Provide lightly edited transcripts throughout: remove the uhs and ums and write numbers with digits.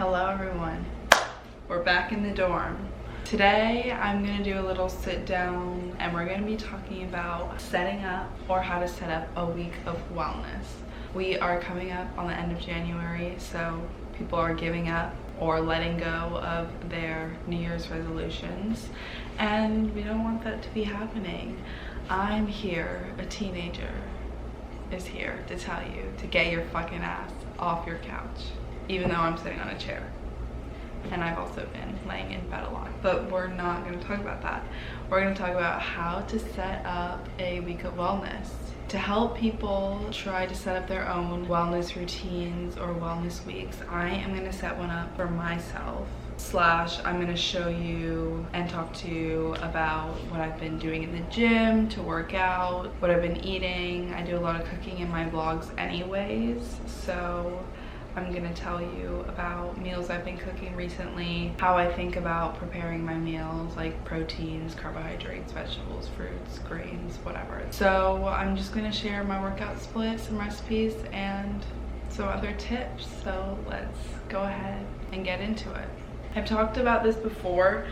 Hello everyone, we're back in the dorm. Today I'm gonna do a little sit down and we're gonna be talking about setting up or how to set up a week of wellness. We are coming up on the end of January, so people are giving up or letting go of their New Year's resolutions, and we don't want that to be happening. I'm here, a teenager is here to tell you to get your fucking ass off your couch, even though I'm sitting on a chair. And I've also been laying in bed a lot, but we're not going to talk about that. We're going to talk about how to set up a week of wellness to help people try to set up their own wellness routines or wellness weeks. I am going to set one up for myself. I'm going to show you and talk to you about what I've been doing in the gym to work out, what I've been eating. I do a lot of cooking in my vlogs anyways, so I'm gonna tell you about meals I've been cooking recently, how I think about preparing my meals, like proteins, carbohydrates, vegetables, fruits, grains, whatever. So I'm just gonna share my workout split, some recipes, and some other tips. So let's go ahead and get into it. I've talked about this before,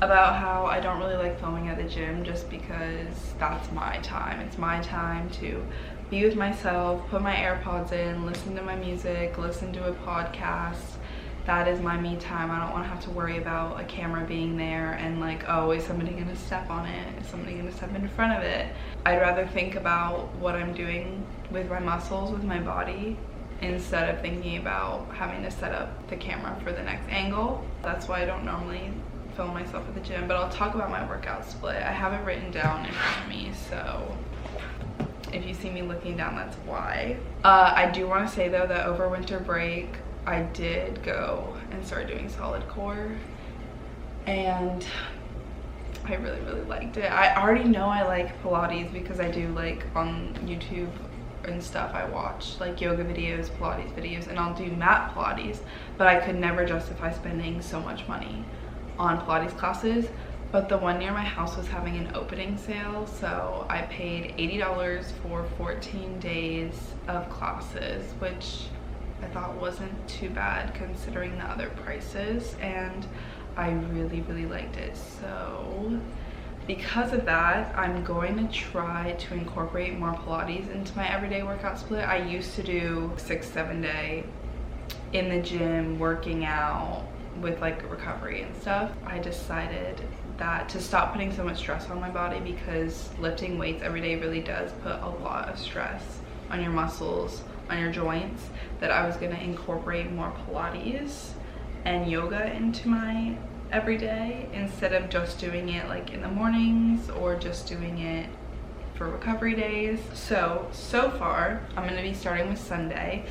about how I don't really like filming at the gym just because that's my time. It's my time to be with myself, put my AirPods in, listen to my music, listen to a podcast. That is my me time. I don't want to have to worry about a camera being there and like, oh, is somebody gonna step on it? Is somebody gonna step in front of it? I'd rather think about what I'm doing with my muscles, with my body, instead of thinking about having to set up the camera for the next angle. That's why I don't normally film myself at the gym, but I'll talk about my workout split. I have it written down in front of me, so if you see me looking down, that's why. I do want to say though that over winter break, I did go and start doing solid core, and I really liked it. I already know I like Pilates because I do, like, on YouTube and stuff, I watch like yoga videos, Pilates videos, and I'll do mat Pilates, but I could never justify spending so much money on Pilates classes. But the one near my house was having an opening sale, so I paid $80 for 14 days of classes, which I thought wasn't too bad considering the other prices, and I really liked it. So because of that, I'm going to try to incorporate more Pilates into my everyday workout split. I used to do 6-7 day in the gym working out with like recovery and stuff. I decided that to stop putting so much stress on my body, because lifting weights every day really does put a lot of stress on your muscles, on your joints, that I was going to incorporate more Pilates and yoga into my everyday instead of just doing it like in the mornings or just doing it for recovery days. So far I'm going to be starting with Sunday.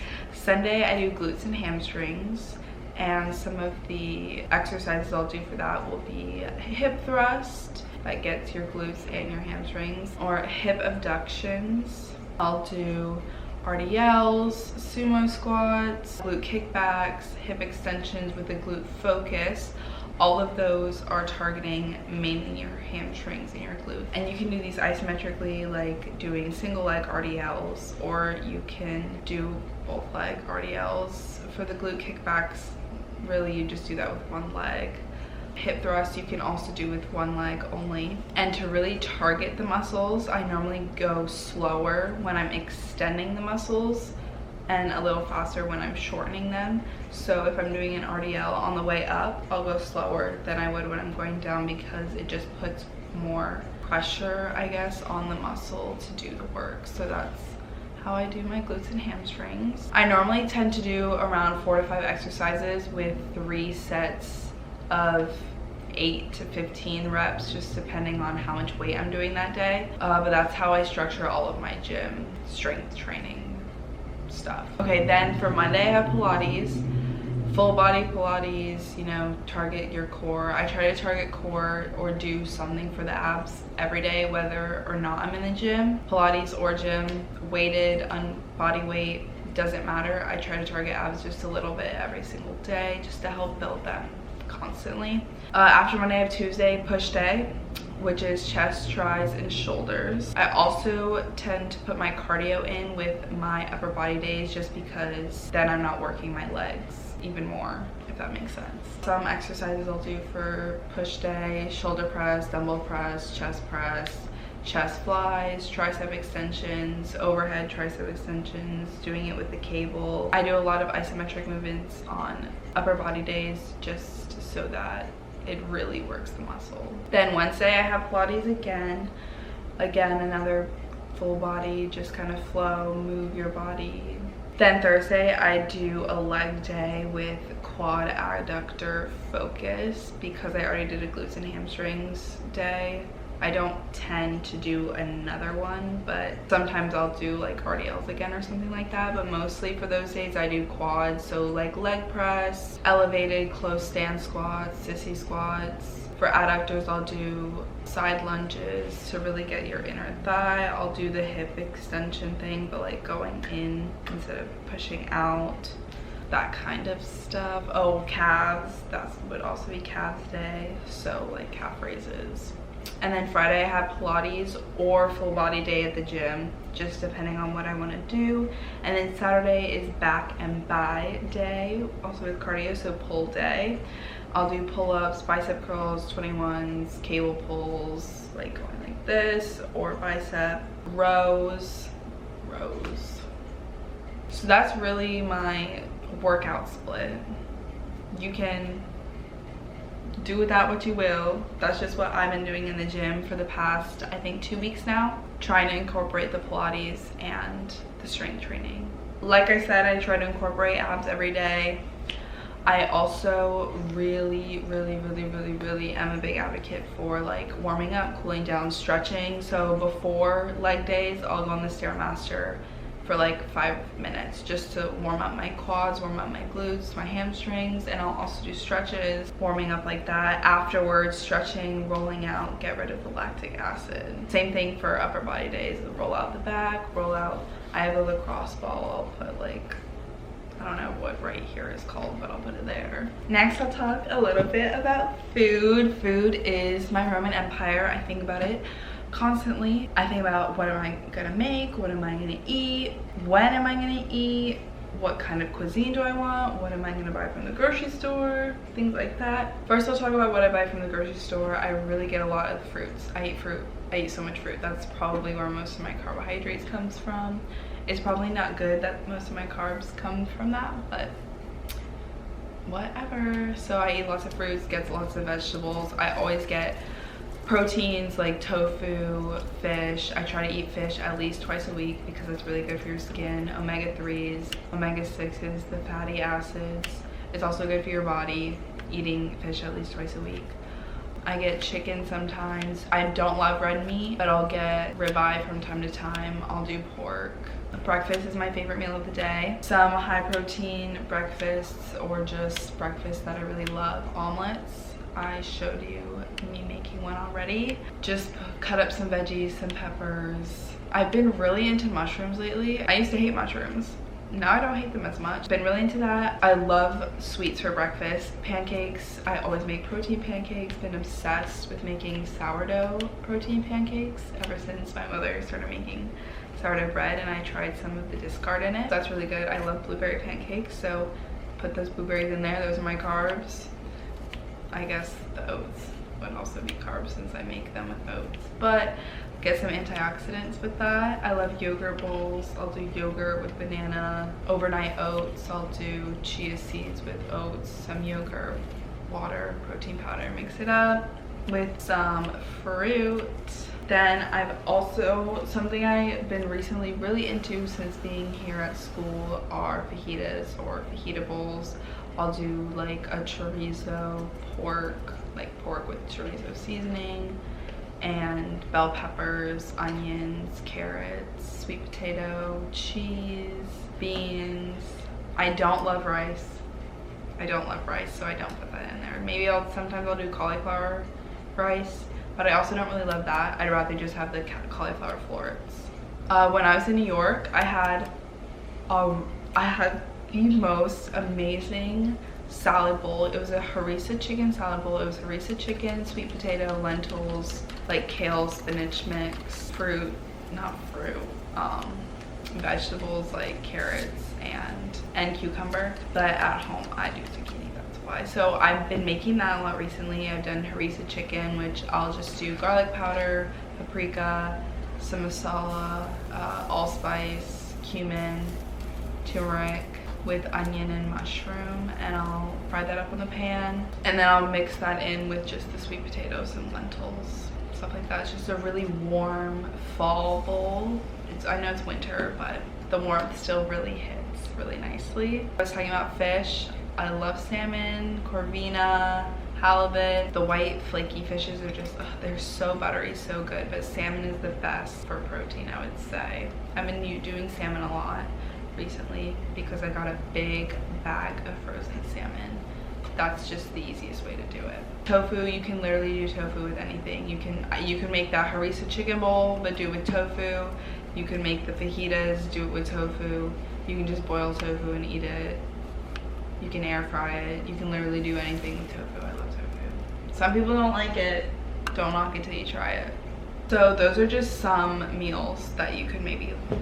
I do glutes and hamstrings, and some of the exercises I'll do for that will be hip thrust, that gets your glutes and your hamstrings, or hip abductions. I'll do RDLs, sumo squats, glute kickbacks, hip extensions with a glute focus. All of those are targeting mainly your hamstrings and your glutes. And you can do these isometrically, like doing single leg RDLs, or you can do both leg RDLs. For the glute kickbacks, really you just do that with one leg. Hip thrust you can also do with one leg only. And to really target the muscles, I normally go slower when I'm extending the muscles and a little faster when I'm shortening them. So if I'm doing an RDL on the way up, I'll go slower than I would when I'm going down, because it just puts more pressure, I guess, on the muscle to do the work. So that's how I do my glutes and hamstrings. I normally tend to do around 4 to 5 exercises with 3 sets of 8 to 15 reps, just depending on how much weight I'm doing that day. But that's how I structure all of my gym strength training stuff. Okay, then for Monday I have Pilates, full body Pilates, you know, target your core. I try to target core or do something for the abs every day, whether or not I'm in the gym. Pilates or gym, weighted, on body weight, doesn't matter. I try to target abs just a little bit every single day just to help build them constantly. After Monday I have Tuesday, push day, which is chest, tris, and shoulders. I also tend to put my cardio in with my upper body days, just because then I'm not working my legs. even more, if that makes sense. Some exercises I'll do for push day: shoulder press, dumbbell press, chest flies, tricep extensions, overhead tricep extensions, doing it with the cable. I do a lot of isometric movements on upper body days just so that it really works the muscle. Then Wednesday I have Pilates again, another full body, just kind of flow, move your body. Then Thursday I do a leg day with quad adductor focus because I already did a glutes and hamstrings day. I don't tend to do another one, but sometimes I'll do like RDLs again or something like that. But mostly for those days I do quads, so like leg press, elevated close stand squats, sissy squats. For adductors I'll do side lunges to really get your inner thigh. I'll do the hip extension thing, but like going in instead of pushing out, that kind of stuff. Oh, calves, that would also be calves day, so like calf raises. And then Friday I have Pilates or full body day at the gym, just depending on what I want to do. And then Saturday is back and bi day, also with cardio, so pull day. I'll do pull-ups, bicep curls, 21s, cable pulls, like going like this, or bicep rows. So that's really my workout split. You can do with that what you will. That's just what I've been doing in the gym for the past, I think, 2 weeks now, trying to incorporate the Pilates and the strength training. Like I said, I try to incorporate abs every day. I also really am a big advocate for like warming up, cooling down, stretching. So before leg days I'll go on the Stairmaster for like 5 minutes just to warm up my quads, warm up my glutes, my hamstrings, and I'll also do stretches, warming up like that. Afterwards, stretching, rolling out, get rid of the lactic acid. Same thing for upper body days. Roll out the back, roll out. I have a lacrosse ball. I'll put like, I don't know what right here is called, but I'll put it there. Next, I'll talk a little bit about food. Food is my Roman Empire. I think about it constantly. I think about what am I gonna make, what am I gonna eat, when am I gonna eat, what kind of cuisine do I want, what am I gonna buy from the grocery store, things like that. First, I'll talk about what I buy from the grocery store. I really get a lot of fruits. I eat fruit. I eat so much fruit. That's probably where most of my carbohydrates comes from. It's probably not good that most of my carbs come from that, but whatever. So I eat lots of fruits, get lots of vegetables. I always get proteins like tofu, fish. I try to eat fish at least twice a week because it's really good for your skin. Omega-3s, omega-6s, the fatty acids. It's also good for your body, eating fish at least twice a week. I get chicken sometimes. I don't love red meat, but I'll get ribeye from time to time. I'll do pork. Breakfast is my favorite meal of the day. Some high protein breakfasts or just breakfasts that I really love. Omelets. I showed you me making one already. Just cut up some veggies, some peppers. I've been really into mushrooms lately. I used to hate mushrooms. Now I don't hate them as much. Been really into that. I love sweets for breakfast. Pancakes. I always make protein pancakes. Been obsessed with making sourdough protein pancakes ever since my mother started making sourdough bread, and I tried some of the discard in it. That's really good. I love blueberry pancakes, so put those blueberries in there. Those are my carbs. I guess the oats would also be carbs since I make them with oats, but get some antioxidants with that. I love yogurt bowls. I'll do yogurt with banana, overnight oats. I'll do chia seeds with oats, some yogurt, water, protein powder, mix it up with some fruit. Then I've also, something I've been recently really into since being here at school are fajitas or fajita bowls. I'll do like a chorizo pork, like pork with chorizo seasoning, and bell peppers, onions, carrots, sweet potato, cheese, beans. I don't love rice. I don't love rice, so I don't put that in there. Maybe sometimes I'll do cauliflower rice, but I also don't really love that. I'd rather just have the cauliflower florets. When I was in New York, I had the most amazing salad bowl. It was a harissa chicken salad bowl. It was harissa chicken, sweet potato, lentils, like kale, spinach mix, fruit, not fruit, vegetables like carrots and cucumber, but at home I do zucchini, that's why. So I've been making that a lot recently. I've done harissa chicken, which I'll just do garlic powder, paprika, some masala, allspice, cumin, turmeric, with onion and mushroom, and I'll fry that up in the pan, and then I'll mix that in with just the sweet potatoes and lentils, stuff like that. It's just a really warm fall bowl. I know it's winter, but the warmth still really hits really nicely. I was talking about fish. I love salmon, corvina, halibut. The white flaky fishes are just, they're so buttery, so good, but salmon is the best for protein, I would say. I've been doing salmon a lot recently because I got a big bag of frozen salmon. That's just the easiest way to do it. Tofu, you can literally do tofu with anything. You can make that harissa chicken bowl, but do it with tofu. You can make the fajitas, do it with tofu. You can just boil tofu and eat it. You can air fry it. You can literally do anything with tofu. I love tofu. Some people don't like it. Don't knock it till you try it. So those are just some meals that you could maybe make.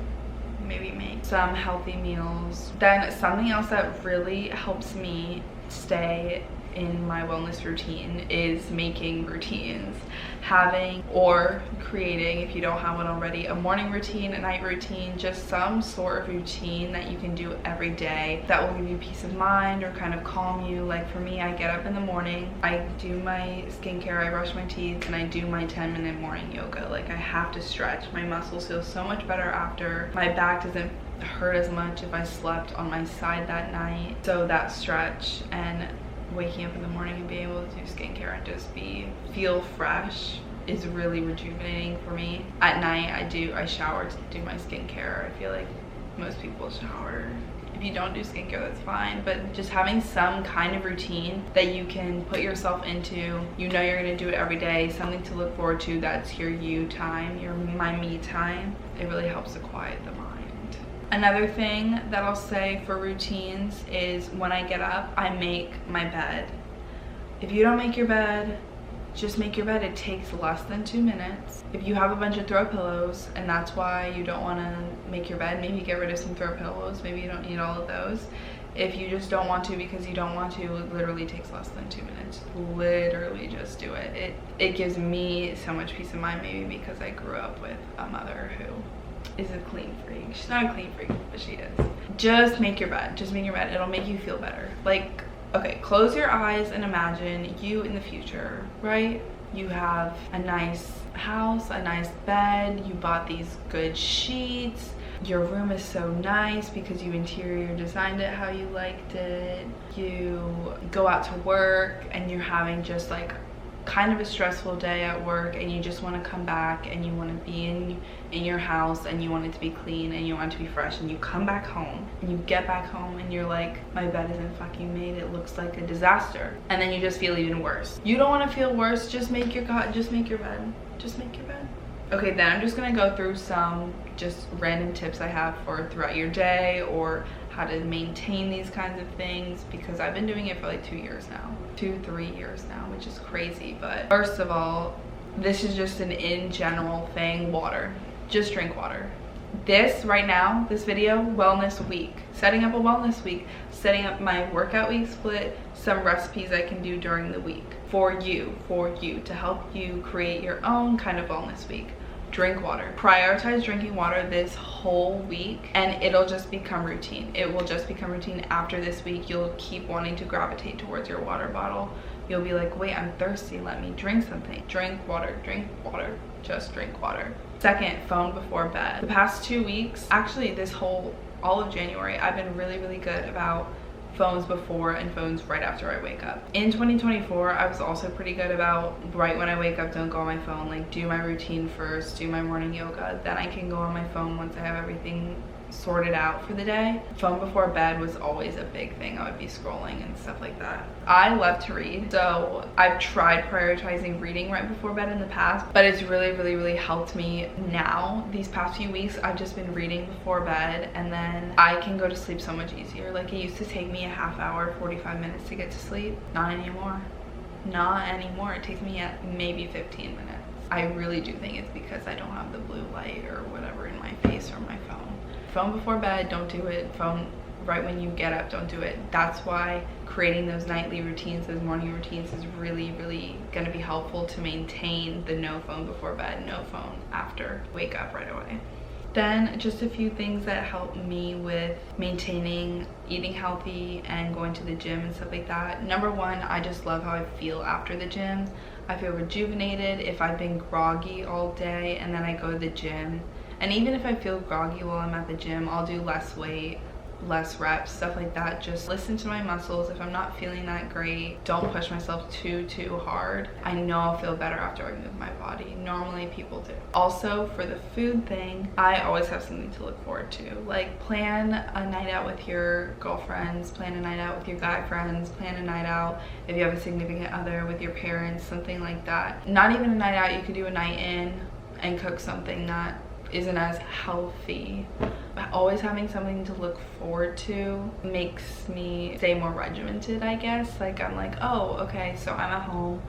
Some healthy meals. Then something else that really helps me stay in my wellness routine is making routines. Having or creating, if you don't have one already, a morning routine, a night routine, just some sort of routine that you can do every day that will give you peace of mind or kind of calm you. Like for me, I get up in the morning, I do my skincare, I brush my teeth, and I do my 10-minute morning yoga. Like I have to stretch. My muscles feel so much better after. My back doesn't hurt as much if I slept on my side that night. So that stretch and waking up in the morning and being able to do skincare and just feel fresh is really rejuvenating for me. At night I shower to do my skincare. I feel like most people shower. If you don't do skincare, that's fine, but just having some kind of routine that you can put yourself into, you know you're gonna do it every day, something to look forward to, that's your you time, my me time. It really helps to quiet the mind. Another thing that I'll say for routines is when I get up, I make my bed. If you don't make your bed, just make your bed. It takes less than 2 minutes. If you have a bunch of throw pillows and that's why you don't want to make your bed, maybe get rid of some throw pillows. Maybe you don't need all of those. If you just don't want to because you don't want to, it literally takes less than 2 minutes. Literally just do it. It gives me so much peace of mind, maybe because I grew up with a mother who is a clean freak. She's not a clean freak, but she is. Just make your bed. Just make your bed. It'll make you feel better. Like, okay, close your eyes and imagine you in the future, right? You have a nice house, a nice bed, you bought these good sheets, your room is so nice because you interior designed it how you liked it. You go out to work and you're having just like kind of a stressful day at work and you just want to come back and you want to be in your house and you want it to be clean and you want it to be fresh, and you come back home and you get back home and you're like, my bed isn't fucking made, it looks like a disaster, and then you just feel even worse. You don't want to feel worse. Just make your bed. Just make your bed. Okay, then I'm just gonna go through some just random tips I have for throughout your day or how to maintain these kinds of things, because I've been doing it for like 2 years now, 2-3 years now, which is crazy. But first of all, this is just an in general thing. Water. Just drink water. This right now, this video, wellness week, setting up a wellness week, setting up my workout week split, some recipes I can do during the week for you to help you create your own kind of wellness week. Drink water. Prioritize drinking water this whole week and it'll just become routine. It will just become routine after this week. You'll keep wanting to gravitate towards your water bottle. You'll be like, wait, I'm thirsty, let me drink something. Drink water, just drink water. Second, phone before bed. The past 2 weeks, actually all of January, I've been really good about phones before and phones right after I wake up. In 2024, I was also pretty good about right when I wake up, don't go on my phone. Like, do my routine first, do my morning yoga, then I can go on my phone once I have everything sorted out for the day. Phone before bed was always a big thing. I would be scrolling and stuff like that. I love to read, so I've tried prioritizing reading right before bed in the past, but it's really helped me now. These past few weeks, I've just been reading before bed, and then I can go to sleep so much easier. Like, it used to take me a half hour, 45 minutes to get to sleep. Not anymore. It takes me maybe 15 minutes. I really do think it's because I don't have the blue light or whatever in my face or my phone. phone before bed, don't do it. Phone right when you get up, don't do it. That's why creating those nightly routines, those morning routines is really, really gonna be helpful to maintain the no phone before bed, no phone after, wake up right away. Then just a few things that help me with maintaining eating healthy and going to the gym and stuff like that. Number one, I just love how I feel after the gym. I feel rejuvenated. If I've been groggy all day and then I go to the gym, and even if I feel groggy while I'm at the gym, I'll do less weight, less reps, stuff like that. Just listen to my muscles. If I'm not feeling that great, don't push myself too hard. I know I'll feel better after I move my body. Normally people do. Also, for the food thing, I always have something to look forward to. Like, plan a night out with your girlfriends, plan a night out with your guy friends, plan a night out if you have a significant other with your parents, something like that. Not even a night out, you could do a night in and cook something that isn't as healthy. Always having something to look forward to makes me stay more regimented, I guess. Like, I'm like, oh, okay, so I'm at home.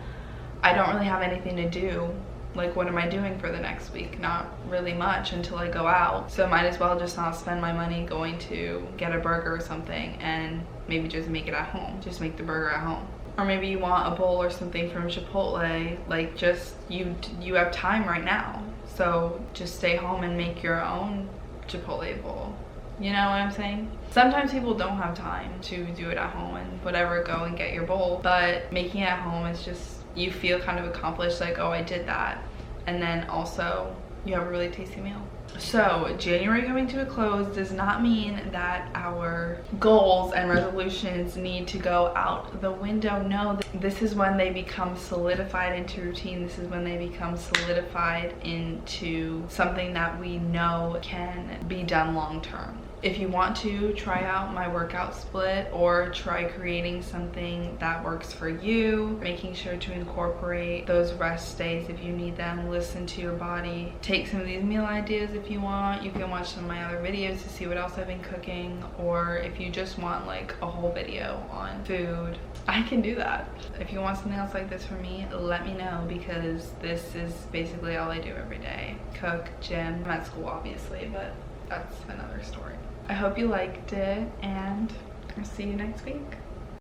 I don't really have anything to do. Like, what am I doing for the next week? Not really much until I go out. So might as well just not spend my money going to get a burger or something and maybe just make it at home. Just make the burger at home. Or maybe you want a bowl or something from Chipotle. Like, just, you have time right now. So just stay home and make your own Chipotle bowl. You know what I'm saying? Sometimes people don't have time to do it at home and whatever, go and get your bowl. But making it at home is just, you feel kind of accomplished, like, oh, I did that. And then also you have a really tasty meal. So January coming to a close does not mean that our goals and resolutions need to go out the window. No, this is when they become solidified into routine. This is when they become solidified into something that we know can be done long term. If you want to try out my workout split or try creating something that works for you, making sure to incorporate those rest days if you need them, listen to your body, take some of these meal ideas if you want. You can watch some of my other videos to see what else I've been cooking, or if you just want like a whole video on food, I can do that. If you want something else like this from me, let me know, because this is basically all I do every day. Cook, gym, I'm at school obviously, but that's another story. I hope you liked it, and I'll see you next week.